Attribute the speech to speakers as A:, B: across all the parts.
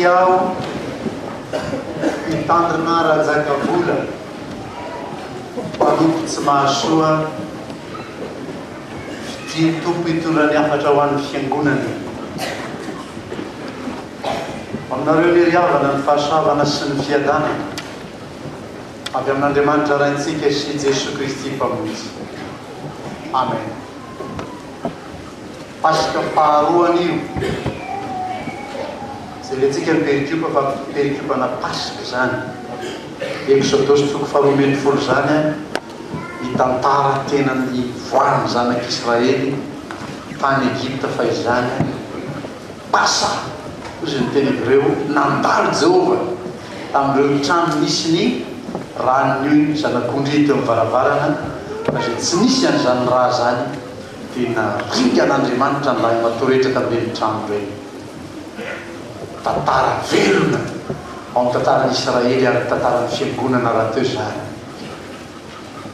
A: aho mitandrina rajakabola mpaloko tsy mahasoa fidiny tompo hitondrany afatra ho an'ny fiangonana aminareo ny riavana ny fahasoavana sy ny fiadanana avy amin'Andriamanitra raintsika sy Jesosy Kristy mpamonjy. Amen. Pasika faharoan'io zay lentsika ny perikupa fa perikupana pasika zany exodosy toko faharoa folo zany mitantara tena ny voany zanak'Israely tany Egypte fa izany pasa izy ny teny hebreo nandalo Jehova tamin'ireo trano misy ny ranon'io zanak'ondry teo amin'ny varavarana fa zay tsy nisy an'izany raha zany tena ringan'Andriamanitra ny raha matoretraka amin'ny trano reny. Tantara velona ao amin'ny tantaran'Israely ary tantaran'ny fiangonana raha teo zany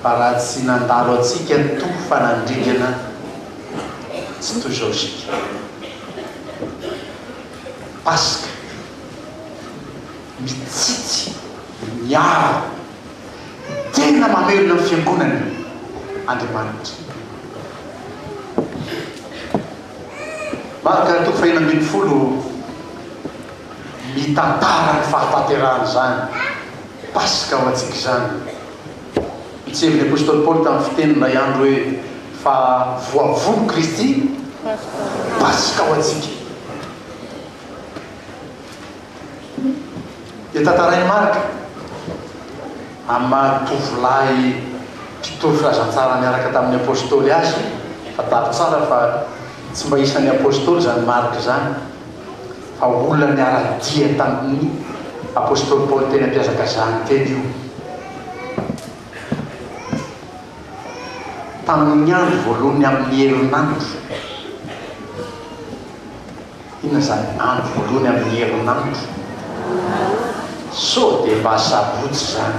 A: fa raha tsy nandalo atsika ny tompo fa nandringana tsy toy zao sika. Pasika mitsitsy miaro tena mamelona ny fiangonana Andriamanitra. Marika toko faha 11 mitantara ny fahatanterahany zany pasika ho atsika zany. Itsevin'ny apôstôly Paoly tamin'ny fitenina andro hoe fa voavolo Kristy pasika ho atsika. Dia tantarainy Marika amin'ny tovolahy mpitory filazantsara miaraka tamin'ny apôstôly azy fatapy tsara fa tsy mba isan'ny apôstôly zany Marika zany fa olona niara-dia tamin'ny apôstôly Paoly teny ampiazaka zany teny io tamin'ny andro voalohany amin'ny herinandro. Inona zany andro voalohany amin'ny herinandro? So dia mba sabotsy zany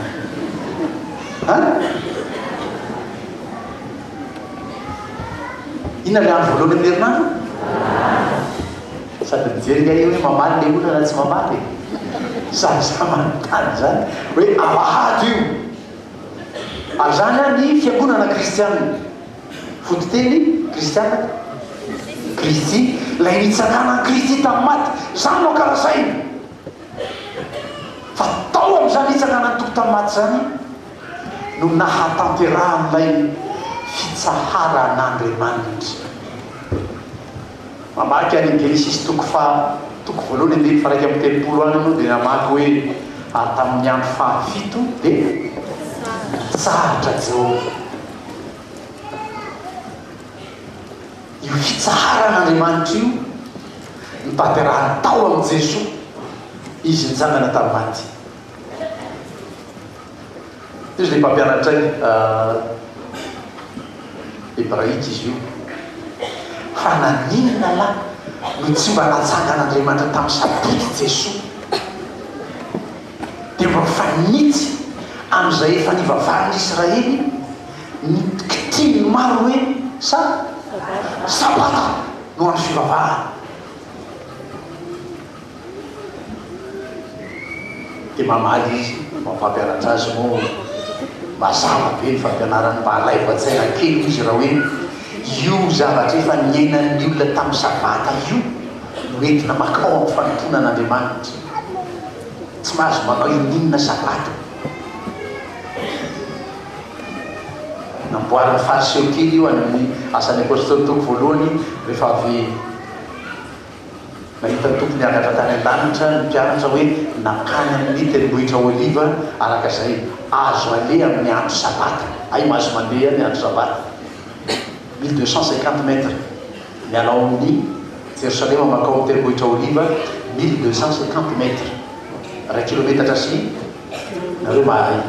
A: inona le andro voalohany amin'ny herinandro? Sady mijery nga io hoe mamaly le olona na tsy mamaly sady sa manontany zany hoe avahady io ary zany a ny fiangonana kristianina fototeny kristiana Kristy lay nitsangana Kristy tamin'ny maty zany no karazainy fa tao amin'izany nitsangana toko tamin'ny maty zany no nahatanterahan'ilay fitsaharan'Andriamanitra. Mamaky any Genesis toko voalohany andiny fa raiky amin'ny telopolo any anao dia namaky hoe ary tamin'ny andro fahafito dia tsahatra Jehova. Io fitsaharan'Andriamanitra io nitanterahany tao amin'ny Jesosy izy nitsangana tamin'ny maty. Izy le mpampianatra hebraika izy io fa naninona lahy no tsy mba natsangan'Andriamanitra tamin'ny sabotsy Jesosy dia mba fanitsy amin'izay efa nivavahan'ny Israely ny kitiny maro hoe sabata no an'ny fivavahana. Dia mamaly izy mampampianatra azy moa mazava be ny fampianarany mba halaivan-tsaina kely izy raha hoe io zavatra efa niainan'ny olona tamin'ny sabata io no entina makao amin'ny fanomponan'Andriamanitra tsy mahazo manao ininona sabata. Namboariny fariseho kely io any amin'ny asan'ny apôstôly toko voalohany rehefa avy nahita tompo niakatra tany an-danitra ny mpianatra hoe nakany amin'ny tendrombohitra Oliva araka izay azo aleha amin'ny andro sabata. Ay mahazo mandeha ny andro sabata 1250 mètres mialao amin'ny Jerosalema makao amin'ny tendrombohitra Oliva 1250 mètres 1 kilometatra sy nareo mahay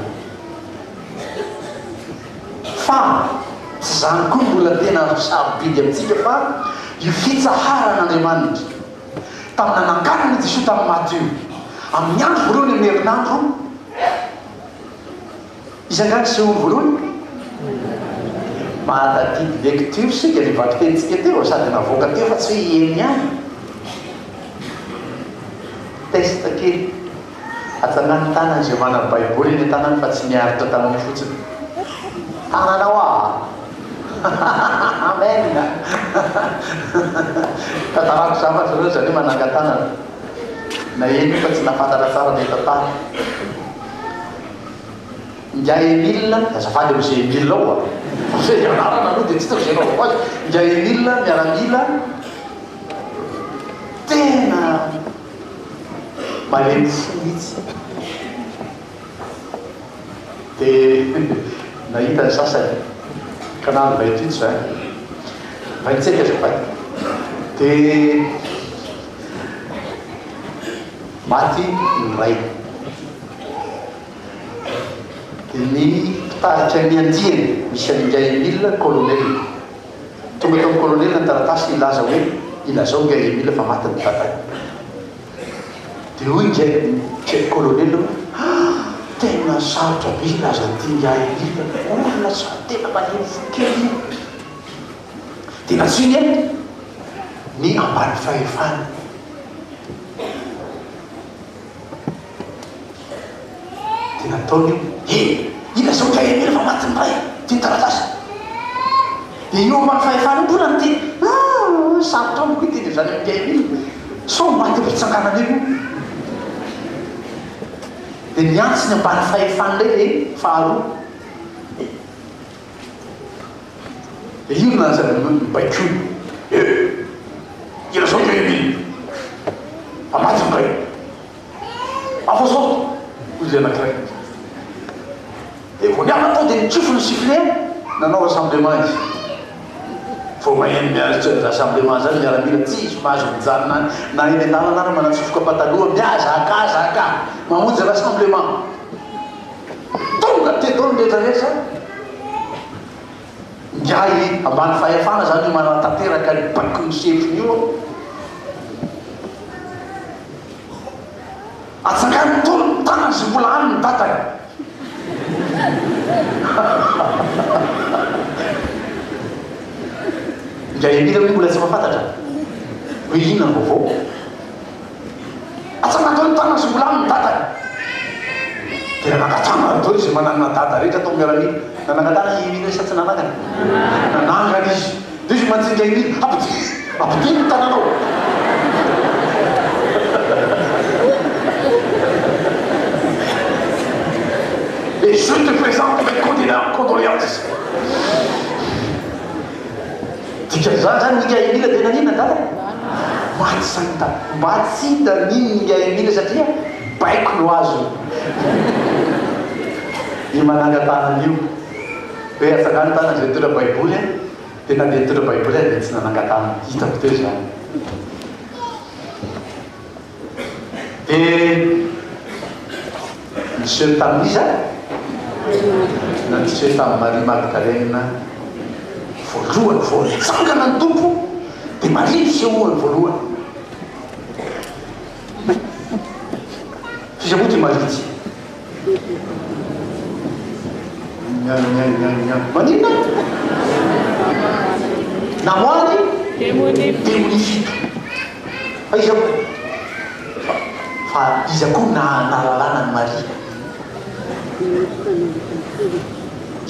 A: fa tsy zany koa mbola tena sarobidy amintsika fa io fitsaharan'Andriamanitra tamin'ny nananganany Jesosy tamin'ny maty io amin'ny andro voalohany amin'ny herinandro izangany sy olo voalohany mahatatidy lecture sika ny vaky-tenitsika teo sady navoaka teo fa tsy hoe eny ihany testa kely atsanany tanany zay manany baiboly eny tanany fa tsy miaritra tanany fotsiny tananao amen tatarako zavatra reo zany hoe manangan-tanana na eny fa tsy nafantatra tsara ny tantara Ngia Emile azafady am'zay Emile ao zay anarana aloha dia tsy tao zay nao azy Ngia Emile miaramila tena malemy fo mihitsy dia nahita ny sasany ka nano vaititsy zany vaitsety azafady dia maty ny ray dia ny mpitarika ny andiany misy Ngia Emile colonel tonga tao colonel ny taratasy ilaza hoe ilazao Ngia Emile fa maty ny tatay dia hoy Ngia colonel tena sarotra be ilaza ty Ngia Emile olona sa tena malemy fo kely dia natsiny eny ny ambany fahefana dia nataony ilazao Ngia Emile fa maty ny ray ty ny taratasy dia io ambany fahefana io mbona ny teny sarotra amiko iteny zany amin'ny Ngia Emile so maty mpitsanganana io dia niantsy ny ambany fahefana lay faharoa dia io nazany mibaiko ilazao Ngia Emile fa maty ny ray afazoto hoy zay anakiray dia vo niana tao dia nitsofo ny sifle nanao rassemblement izy vo maheno miaritra rassemblement zany miaramila tsisy mahazo mijanona na eny an-tanana ary manatsofoka pataloha miazaka mamonjy rassemblement tonga tedony rehetrarehetra ngiay ambany fahefana zany io manatateraka ny baiko ny sefiny io atsangany tolo tanany sy mbola any ny tatany Ngia Emile hoe mbola tsy mahafantatra hoe inona ny vaovao atsangany tolo tanany sy mbola any ny tatany dia nanangatana atao izy manana dada rehetra atao miaramila nanangatana Emile sa tsy nanangana nanangana izy dia izy mantsy Ngia Emile ampidiny ny tananao et je te présente mes condoléances dika zany zany Ngia Emile dia nanina dada maty sanita mba tsy hita niny Ngia Emile satria baiko no azo io manangan-tanany io hoe atsangany tanany zay mitondra baiboly dia nandeha mitondra baiboly dia tsy nanangan-tanany hitako teo zany dia niseho tamin'iza na niseho tamin'ny Marie Magdalene voalohany vo nitsangana ny tompo dia maliny sehoany voalohany fisamoa ty malitsy manina namoany demonifito fa iza fa iza koa nahalalana ny Marie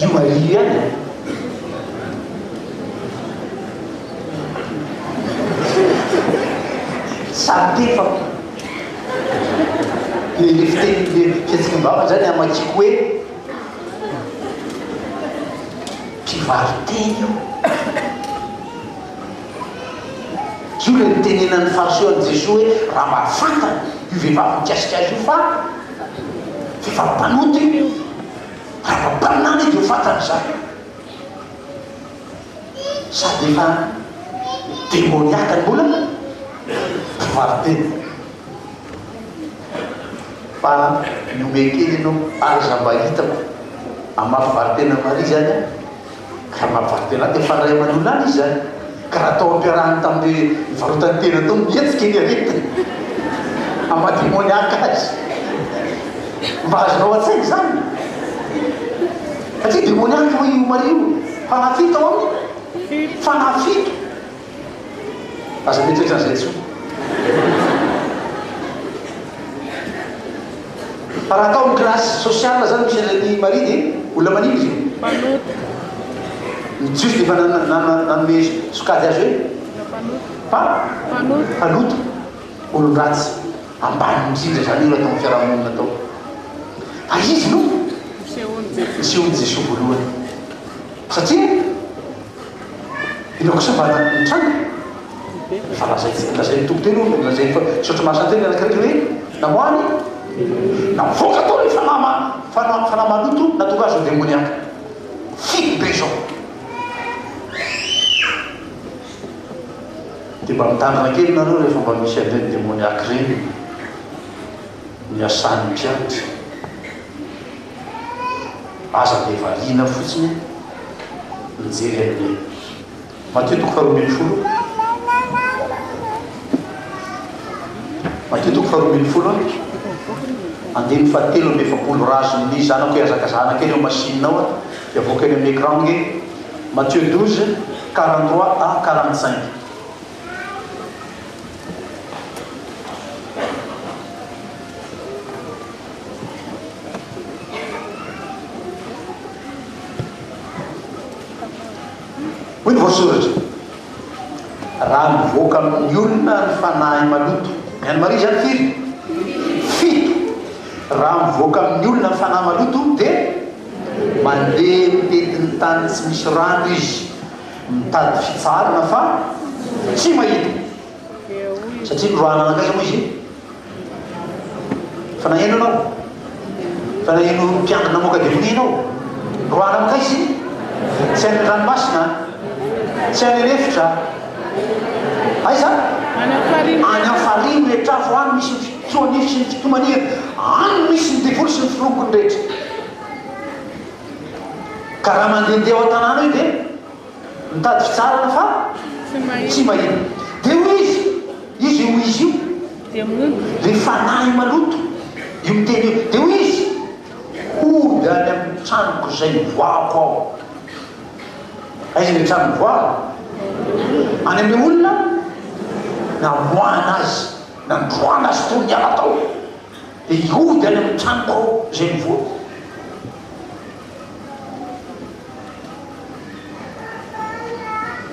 A: io Marie ihany samy te fa le fiteny fiatsika-mbavana zany amatsiko hoe mpivariteny io le nitenenan'ny fariseoan'i Jesosy hoe raha mahafantana io vehivavy mikasika azy io fa fivavim-panoty io raha mampaninany izy io fantany zany sady efa demoniaka ny mbola mpivariteny fa nomekely anao aza mba hitako amampivaritena Marie zany ka mampivaritena dia fanaray manolo any izy zany ka raha atao ampiarahany tamin'le varotany tena tao mietsika eny aretiny amademoniaka azy mba azonao an-tsainy zany satria demoniaka hoe io Marie io fanafito ao aminy fanafito aza mitrehitra an'izay tso fa raha atao ny classe sociale zany misy an'ny mari dia olona manino izy ny jiosy dia fa nanome sokady azy hoe fanoto olon-dratsy ambany indrindra zany io atao ny fiarahamonina atao fa izy no misehony Jesosy voalohany satria inaoko savana ny tranga fa lazay ny tompoteny olo lazay sotro masanteny anakiraiky hoe namoany navoaka atao le fanamaloto natonga azy ho demoniaka fito be zao dia mba mitandrina kely nareo rehefa mba misy adeny demoniaka reny miasany mpianatra aza le variana fotsiny mijery amin'ny Matthieu 4:10 Matthieu 4:10 andiny fahatelo amby efapolo razo ny zanako hoe azaka zanaka eny eo masinao dia avoaka eny amin'ny écran nge Matthieu 12:43-45 hoy ny voasoratra raha mivoaka amin'ny olona ny fanahy maloto miany mari zany firy fito raha mivoaka amin'ny olona ny fanahy maloto dia mandeha mitety ny tany tsy misy rano izy mitady fitsarana fa tsy mahita satria nyroana anakaiza moa izy fanaheno anao fanaheno mpiangina moka dia moninao roana amakaizy tsy any ranomasina tsy any anefitra aiza any amin'ny fariny le trafo any misy ny fitoanify sy ny fitomaniry any misy ny devoly sy ny filokony rehetra ka raha mandehandeha ao an-tanàna io dia mitady fitsarana fa tsy mahina dia ho izy ho izy io le fanahy maloto io miteny io dia ho izy ody any amin'ny tranoko zay mivoako ao aiza le trano mivoaka any amin'ny olona namoana azy nandroana azy tony ala tao dia iody any amin'ny tranoko ao zay mivoaka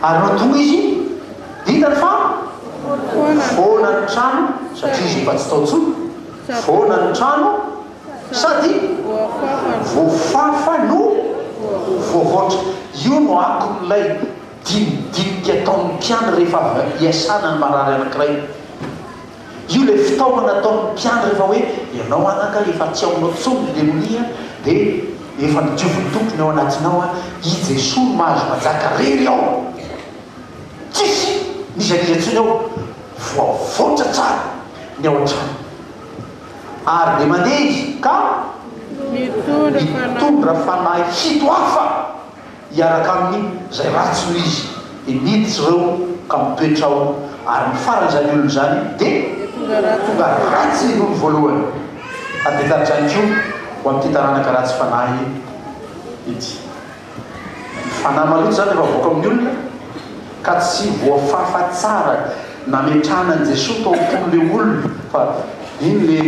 A: ary no tonga izy ditany fa foana ny trano satria izy efa tsy tao tsony foana ny trano sady voafafa no voavoatra io no akon'ilay dinidinika ataon'ny mpiany rehefa iasana ny marary anankiray io le fitaovana ataon'ny mpiany rehefa hoe ianao anaka efa tsy aonao tsony ny demonia dia efa nijovony tompony ao anatinao a i Jesosy mahazo majaka rery ao tsisy nizaniza ntsony ao voavoatra tsara ny ao an-trano ary dia mandeha izy ka mitondra fanahy fito hafa hiaraka amin'ny zay ratsy no izy dia miditsy ireo ka mitoetra ao ary mifarany zany olona zany dia tonga ratsy noho ny voalohany adetaritra zany ko ho amin'ity taranaka ratsy fanahy ity fanahy maloto zany efa voaka amin'ny olona ka tsy voafafa tsara nametrahana ny Jesosy tao am-pony le olona fa iny le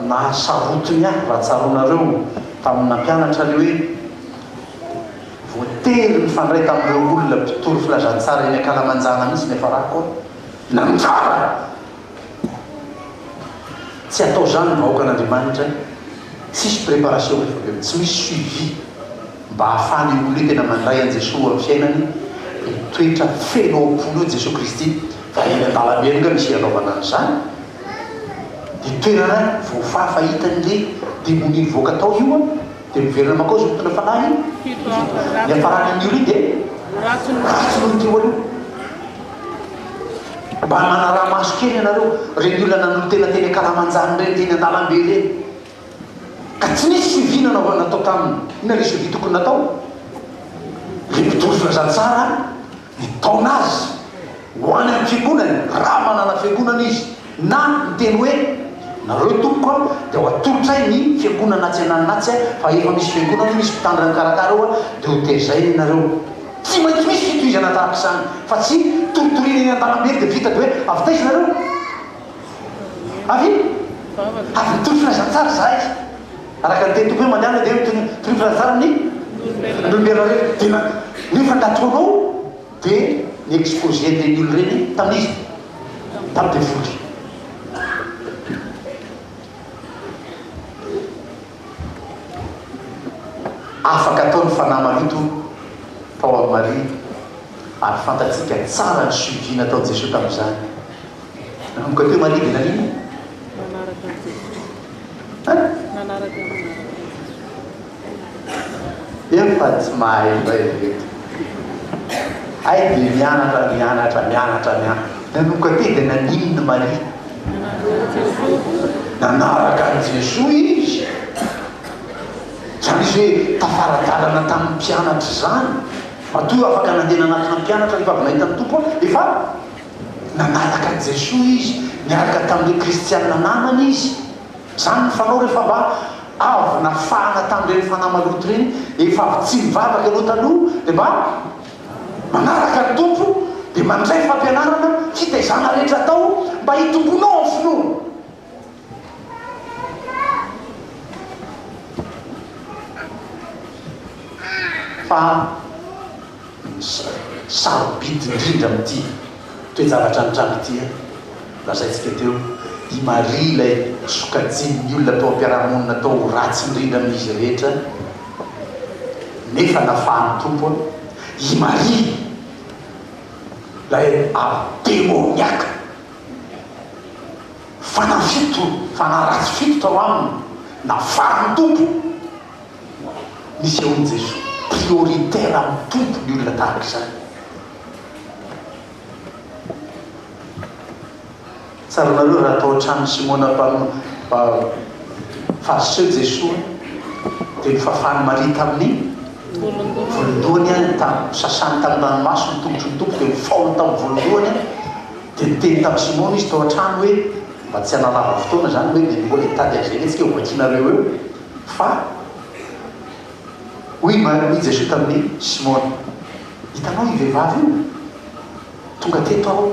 A: nahasarotiny ahy raha tsaronareo tamin'ny nampianatra le hoe voatery mifandray tamin'ireo olona mpitory filazantsara eny ankalamanjana mihitsy nefa raha koa nanjara tsy atao zany ny vahoaka an'Andriamanitra tsisy préparation rehefa be tsy misy suivi mba ahafany olona tena mandray an Jesosy amin'ny fiainany toetra feno am-polo io Jesosy Kristy fa eny an-dalambe nga misy anaovana an'izany dia toerana voafafa hitan'le demonia mivoaka tao io a dia miverina makao izy mitondra fanahy ny afarany amin'io io dia ratsy noho ny teo aloha mba manaraha maso kely ianareo reny olona nanolo tena teny akalamanjany reny teny an-dalambe reny ka tsy nisy suivi natao taminy ina le suivi tokony natao le mpitory filazantsara nitaona azy ho any amin'ny fiangonany raha manana fiangonana izy na miteny hoe nareo tompoko a dia ho atolotray ny fiangonana natsy ananynatsy fa efa misy fiangonana misy mpitandriny karakara eo a dia ho tezay nareo tsy maintsy misy fitohizana tahaka izany fa tsy toritorina eny an-dalambe dia vita dia hoe avy taizy nareo avy avy nytoro firazantsara zahay araka ny teny tompo hoe mandeana dia toro firazantsara ny olombelona reny tena nefa nataonao dia ny exposé reny olo reny tamin'izy tamin'ny devoly afaka ataony fanahy maloto tao amin'ny Maria ary fantatsika tsara ny suivi natao Jesosy tamin'izany nanomboka teo Maria dia nanino efa tsy mahay zay reto ay dia mianatra nanomboka te dia naninona Maria nanaraka an' Jesosy izy zany izy hoe tafaradalana tamin'ny mpianatra zany matoa afaka nandeha nanatina mpianatra rehefa avy nahita ny tompo efa nanaraka an' Jesosy izy niaraka tamin'ireo kristianina namany izy zany ny fanao rehefa mba avy nafahana tamin'ireny fanahy maloto reny efa avy tsy mivavaka ianao taloha dia mba manaraka ny tompo dia mandray fampianarana fitaizana rehetra atao mba hitombonao amin'ny finoana fa sarobidy indrindra amin'ity toejavatra nytrano ity lazaintsika teo i Maria ilay sokajin'ny olona atao ampiarahamonina atao ratsy indrindra amin'izy rehetra nefa nafahan'ny tompo i Maria lay ademoniaka fanaratsy fito tao aminy nafahan'ny tompo misy eo ny Jesosy prioritaire amin'ny tompo ny olona tahaka izany tsara nareo raha atao trano Simona fazoseo Jesosy dia nifafahany Maria tamin'ny volondohany sasany tamin'ny ranomaso nitongotry ny tompo dia mifaony tamin'ny volondohany dia niteny tamin'ny Simona izy tao an-trano hoe mba tsy hanalava fotoana zany hoe dia mbola hitady azeny antsika hovakinareo eo fa hoy Jesosy tamin'ny Simona hitanao io vehivavy io tonga teto aho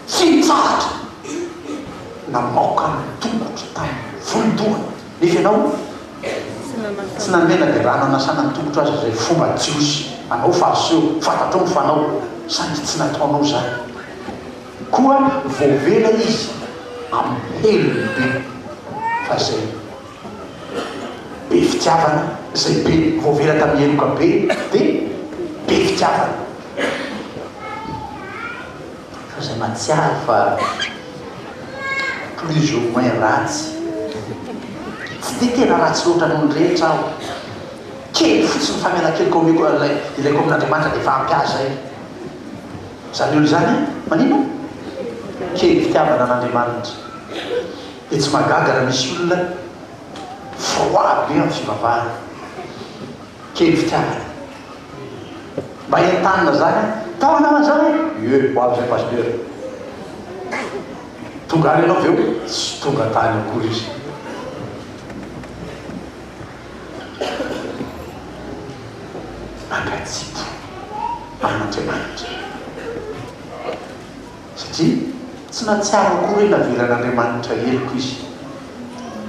A: tsy nitsaratra namoaka ny tongotry tamin'ny volondohany nefa ianao tsy namena dia raha nanasana ny tongotro azy zay fomba jiosy anao fahaseho fantatrao ny fanao sandy tsy nataonao zany koa voavela izy amin'ny helony be fa zay be fitiavana zay be voavela tamin'ny heloka be dia be fitiavana fa zay matsiary fa plus ou moins ratsy tsy dia tena ratsy loatra noho ny rehetra aho kely fotsiny famiana-keliko ilaiko amin'Andriamanitra dia efa ampiaza i zany olo zany manino kely fitiavana an'Andriamanitra dia tsy magaga raha misy olona froid be amin'ny fivavahana kely fitiavana mba entanina zany tao nama zany ho avy zay pasteur tonga any ianao aveo tsy tonga tany akory izy mangatsipo amin'Andriamanitra satria tsy natsiaro akory hoe navelan'Andriamanitra heliko izy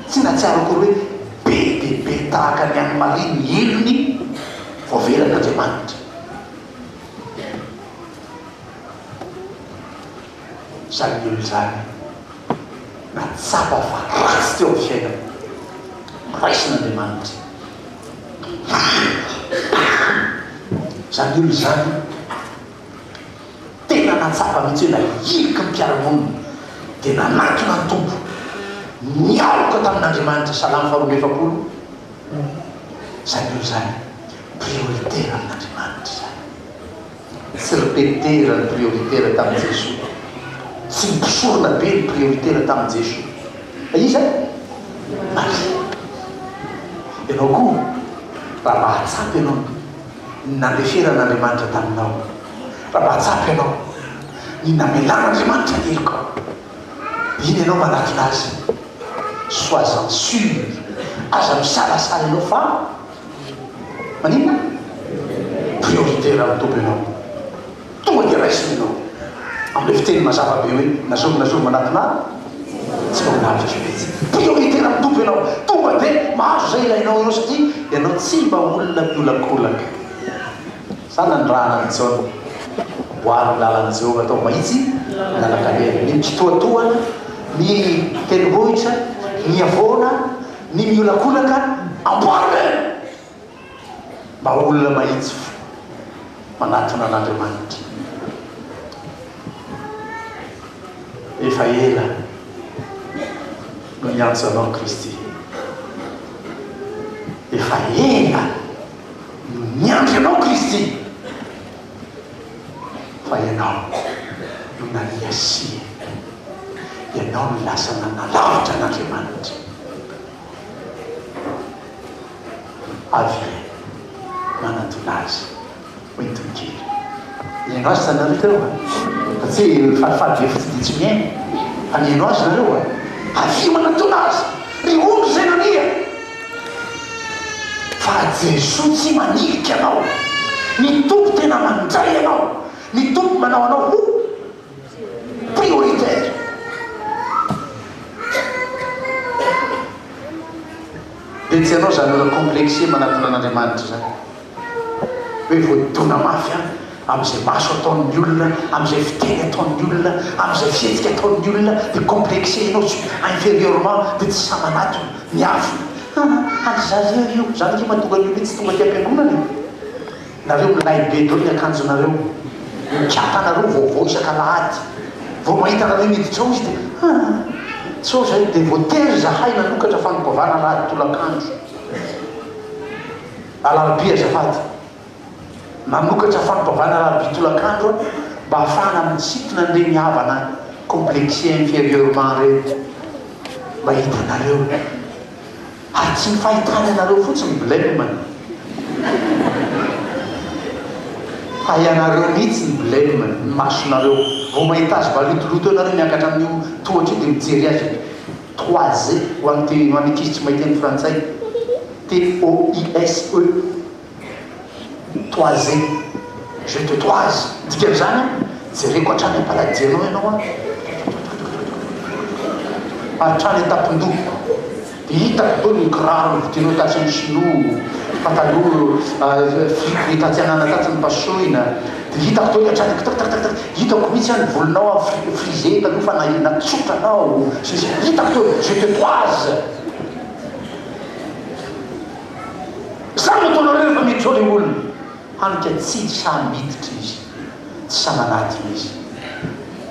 A: tsy natsiaro akory hoe be tahaka ny any Maria ny elony voavelan'Andriamanitra zany olo zany natsapa fa ratsy teo amin'ny fiainana raisin'Andriamanitra zany olo zany tena natsapa mihitsy hoe nahiliky ny mpiaramonina dia nanatona ny tompo niaoka tamin'Andriamanitra salamy faharoa efapolo zany olo zany prioritaire amin'Andriamanitra zany tsy repetera ny prioritaire tamin'ny Jesosy tsy mipisorona be ny prioritaire tamin'ny Jesosy iza Maria ianao koa raha mahatsapy ianao nandeferan'Andriamanitra taminao raha mahatsapy ianao ny namelan'Andriamanitra heloka iny ianao manatona azy sois en sûr aza misalasala ianao fa manina prioritaire amin'ny tompo ianao tonga dia raisina ianao amin'ilay fiteny mazava be hoe nazovy manatona tsy mahalavitra vitsy prioritena mitompo ianao tonga dia mahazo zay ilainao eo satria ianao tsy mba olona miolakolaka zany ny raha nanjao boary lalana Jehova atao mahitsy lalakalery ny mitsitoatoana ny tendrombohitra ny avona ny miolakolaka amboary mba olona mahitsy manatona an'Andriamanitra efa ela no niantso anao Kristy efa ela no niantso anao Kristy fa ianao no naniasia ianao no lasa nanalavitra an'Andriamanitra avy manatona azy oentokely ianao azy sanareo teo fa tsy falifaly be fitiditsy miaina fa nianao azy nareo avy manatona azy ry ondro zay nania fa Jesosy tsy manilika anao ny tompo tena mandray anao ny tompo manao anao ho prioritaire dia tsy anao zany ola complexé manatona an'Andriamanitra zany hoe voadona mafy am'izay maso ataon'ny olona am'izay fiteny ataon'ny olona am'izay fietsika ataon'ny olona dia complexé ianao inférieurement dia tsy samanato miafy ary zareo io zany io mahatonga ny olona tsy tonga ty am-piangonana nareo milay be dao ny akanjonareo mikatanareo vaovao isan-kalahady vao mahita nareo miditra ao izy dia so zay dia voatery zahay nanokatra fanompavana lahady tolakandro alarobia azafady nanokatra fanompavana lahady tolakandro mba ahafahana mitsitona an'ireny havana complexé inférieurement reny mba hitanareo ary tsy mifahitana anareo fotsiny blême fa ianareo mihitsy ny blême ny masonareo vao mahita azy balotoloto anareo miakatra amin'io tohatra io dia mijery azy toise ho amin'ny ankizy tsy mahiteny frantsay TOISE toise je te toise dikan'izany jereko hatrany ampaladianao ianao hatrany atapindoha dia hitako do ny kiraro nyvidianao tatsiny sinoa pataloha friky tatsianana tatsiny pasoina dia hitako do hatrany hitako mihitsy any volonao frisé taloha fa natsotranao hitako do je te toise zany ataonareo rehefa miditra ao le olona hanika tsy samiditra izy tsy samanatiny izy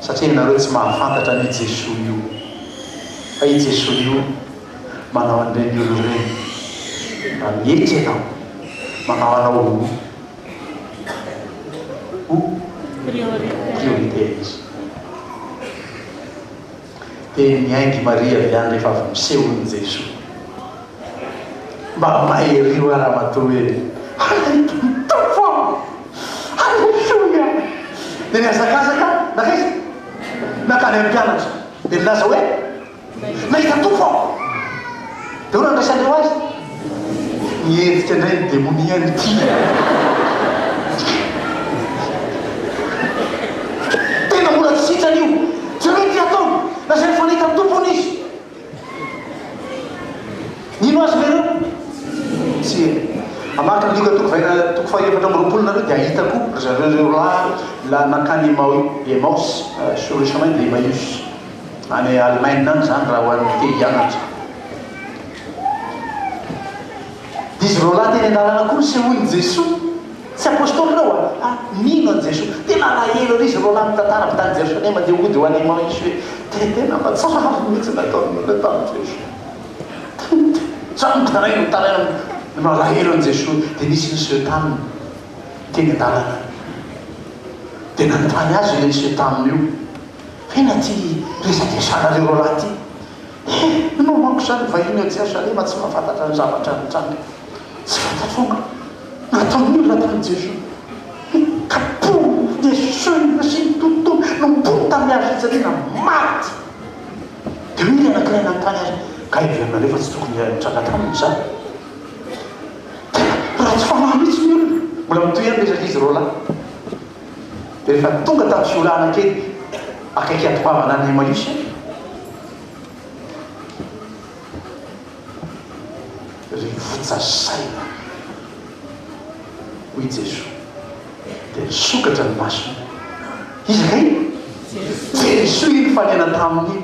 A: satria nareo tsy mahafantatra ny Jesosy io fa i Jesosy io manao an'ireny olo ireny raha mihetsy ianao manao anao ho priorité izy dia miaingy Maria avy any rehefa avy misehony Jesosy mba maherio ara-mato hoe halleluia dia niazakazaka nakaiza nakany amin'ny mpianatra dia nilaza hoe nahita tompo aho dia ho nandraisandreo azy nihetika indray ny demonia ny tia tena mbola tsy sitrany io jereo ty ataony na zay fanahita amin'ny tompony izy nino azy vereo tsy amarika lika toko fahaefatra amby 20 nareo dia ahitako zareo la nakany Emmaus sur le chemin de Emmaüs any Allemagne any zany raha ho an'ny te hianatra dia izy reo lahy teny an-dalana koa sehoiny Jesosy tsy apôstôly reo nino an Jesosy tena lahelo ry izy reo lahy mitantara avy tany Jerosalema dia ody ho any Emmaüs hoe tena matsara mihitsy nataony olona tany Jesosy zany taraino malahelo an Jesosy dia nisy ny setaminy teny an-dalana dia nanontany azy le ny setaminy io fena ty resaky sanareo reo lahy ty no manko zany vahiny ao Jerosalema tsy mahafantatra ny zavatra nitranga tsy fantatrona nataony olona tany Jesosy kapo Jesosy sy ny tontolo no mibony tamin'ny azy ijanina maty dia hoe iry anakiray nanontany azy ka ivernareo fa tsy tokony nitranga taminy zany raha tsy famahy mihitsy ny olona mbola mitoy any resaka izy reo lahy dia rehefa tonga tamin'ny fiolana kely akaiky atoavana any Emmaüs pitsasaina hoy Jesoa dia nisokatra ny masona izy kay Jesoa iny fanena taminy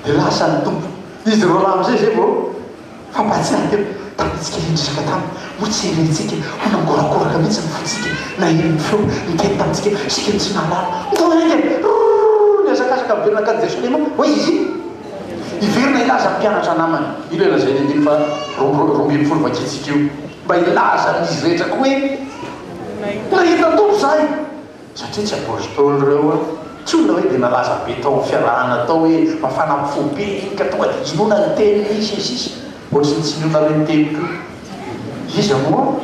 A: dia lasa ny tompo izy ro la amizay zay vao fampatsiahy teo tamintsika indrisaka tamy motsy irentsika honangorakoraka mihitsy ny fotsika na iny feo mitety tamitsika sika ny tsy nahalala ntonake niasakasaka miverina ka Jesoa lema hoe izy iverina ilaza mpianatra namany ilo ela zay nendiny fa rombimy folo vakitsika io mba ilaza n'izy rehetraka hoe nahita tompo zahay satria tsy apôstôly reo tsy olona hoe dia nalaza be tao fiarahana tao hoe mafanapifo be iny ka tonga dia inona ny teny misy sisa ohatrany tsy inona reny teniko izy moa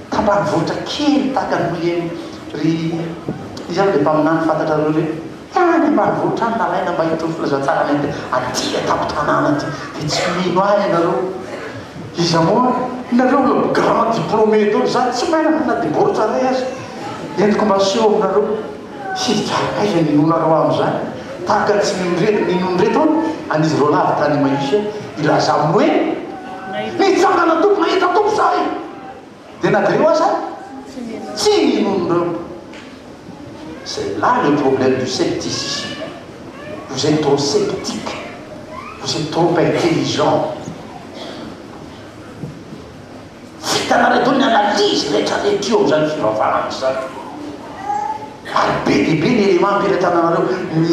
A: tambanivohitra kely tahaka ny ry izy aby dia mpaminany fantatrareo re any ambanivohitra any nalaina mba hitony filazantsara mety atia tampotanàna ty dia tsy mino ahy ianareo izy moa nareo le grand diplômé tao zany tsy maina na deborotra ray azy entiko mba seo aminareo aiza ninonareo am'izany tahaka tsy ninonreto anizy reo lavy tany maisy ilaza aminy hoe mitsangana tompo mahita tompo zahay dia nadireo aza tsy ninonreo. C'est là le problème du scepticisme. Vous êtes trop sceptique, vous êtes trop intelligent. Vitanareo ny analyse rehetrarehetra eo am'izany fivavahana zany ary be dia be ny élément ampiretananareo ny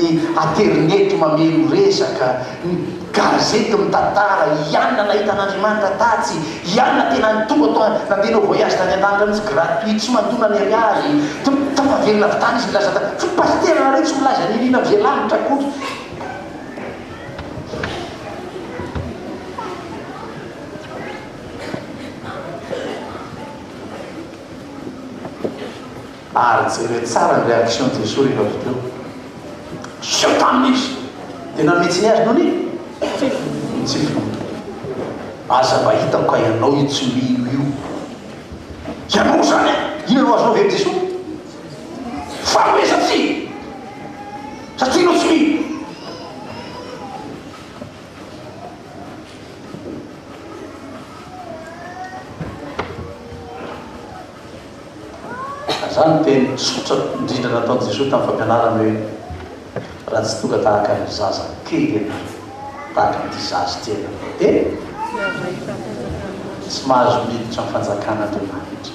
A: internet mamelo resaka ny gazety mitantara ianona nahita an'Andriamanitra tatsy ianona tena tonga nandeha voyage tany an-danitra mitsy gratuit tsy mantona ny ariary tafavelona vitany izy milaza fa pasterna reny tsy milaza ny lina velanitra kory ary jere tsara ny réaction de Jesosy rehefa avy teo seo tamin'izy dia nametsy ny azy noho ny tsy aza mba hitako ka ianao io tsy mino io ianao zany ino no azonao avy Jesosy fa hoe satria no tsy mino zany teny tsotra indrindra nataony Jesosy tamin'ny fampianarana hoe raha tsy tonga tahaka ny zaza kely ianao tahaka nyity zazy tena tsy mahazo miditra amin'ny fanjakan'Andriamanitra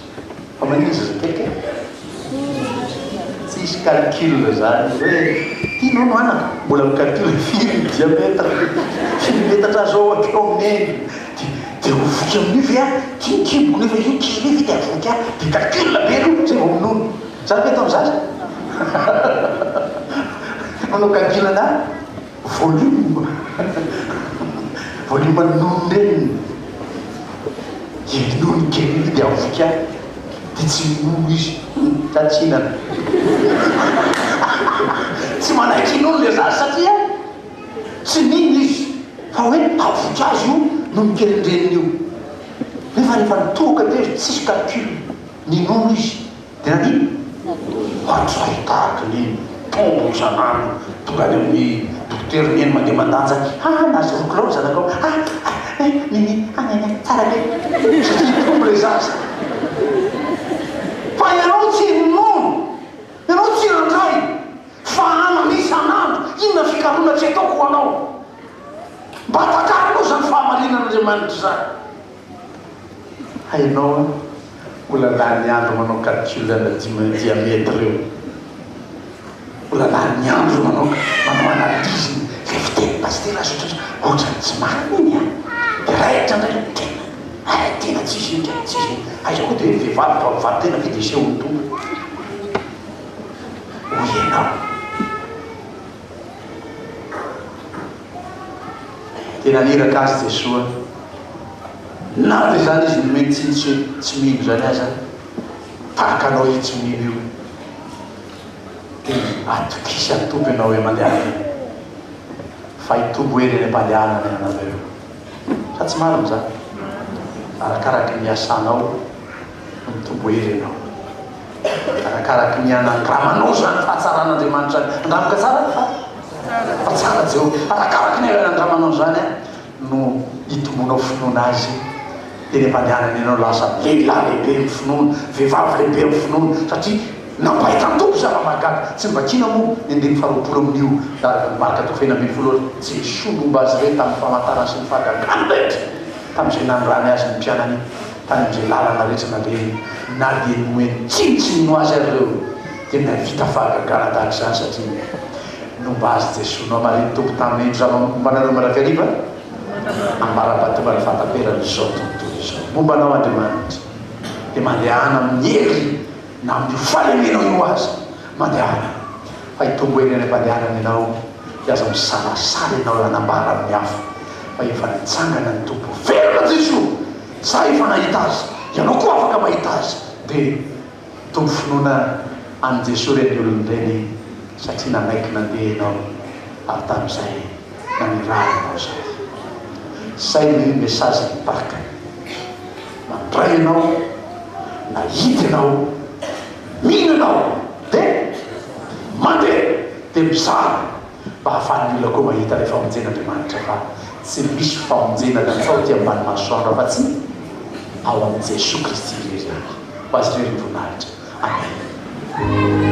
A: fa manino zazakely tsy isy calcul zany hoe ino no anaka mbola micalcule firy diametra zao akeo amin'eny dia voky amin'io ve kibokibo nefa io kely io dia voky dia calcul be io zay vao minono zany hoe tamin'ny zaza manao calcul ana volume nono reny inono kely io dia voky dia tsy minono izy tatsinana tsy manaiky inono le zaza satria tsy nino izy fa hoe avoky azy io no mikelindreniny io nefa rehefa nitoka teo izy tsisy calcul ninono izy dia nanino ohatry ahitahaka ny tombo isan'andro tonga any amin'ny dokotera neny mandeha mandanja nazy rokolao zanakao tsara be satria tombo le zaza fa ianao tsy nono ianao tsy randray fa anana isan'andro inona fikarona tsy ataoko ho anao mba takaranao zany fahamarinan'Andriamanitra zany hainao mbola lany andro manao calcul ana diametre reo mbola lany andro manao analyse fa fiteny pastera azo ohatrany tsy marina iny dia raitra ndray tena tsisy tsisy aiza koa dia hoe vehivavy mpamivady tena fe dia seho ny tombo hoy ianao tena niraka azy Jesosy na dia zany izy nomeny tsy mino zany aza tahaka anao io tsy mino io dia atokisy any tombo ianao hoe mandehana fa hitombo hoe reny ampandehanana ianareo sa tsy marina zany arakaraky ny asanao mitombo hery ianao arakaraky ny anandramanao zany fahatsaran'Andriamanitra zany andramoka tsara fa tsara Jehova arakaraky ny anandramanao zany no hitomonao finoana azy dia ny mandehanany ianao lasa lehilahy lehibe amin'ny finoana, vehivavy lehibe amin'ny finoana satria nampahitantoko zava-mahagaga tsy mivakina moa ny andeny faharoapolo amin'io marika tao fena ambin'ny folo Jesoa momba azy ireny tamin'ny famantarana sy ny fahagagana rehetra tamin'izay nandrany azy ny mpianany tany amin'izay lalana rehetra naleny na dia nomen tsinitsino azy ary ireo dia navita fahagagana tahaka izany satria nomba azy Jesoa no amariny tompo tamin'ny zava-mombanareo marakariva ambara-batomba ny fataperana izao tontolo izao mombanao Andriamanitra dia mandehana amin'ny hery na amin'ny falemenao io azy mandehana fa hitombo eny any am-pandehanana ianao iaza misalasala ianao anambara amin'ny hafa fa efa nitsangana ny tompo verina Jesoa za efa nahita azy ianao koa afaka mahita azy dia tombo finoana any Jesoa reny olon'ireny satria nanaiky nandeha ianao ary tamin'izay naniraha ianao zay zay ny mesazy mipaka mandray ianao nahita ianao mino ianao dia mandeha dia mizara mba hahafahan'ny olona koa mahita ilay famonjen'Andriamanitra fa tsy misy famonjena natao ty ambany masoandro fa tsy ao amin'ny Jesoa Kristy irery ho azy irery ny voninahitra. Amen.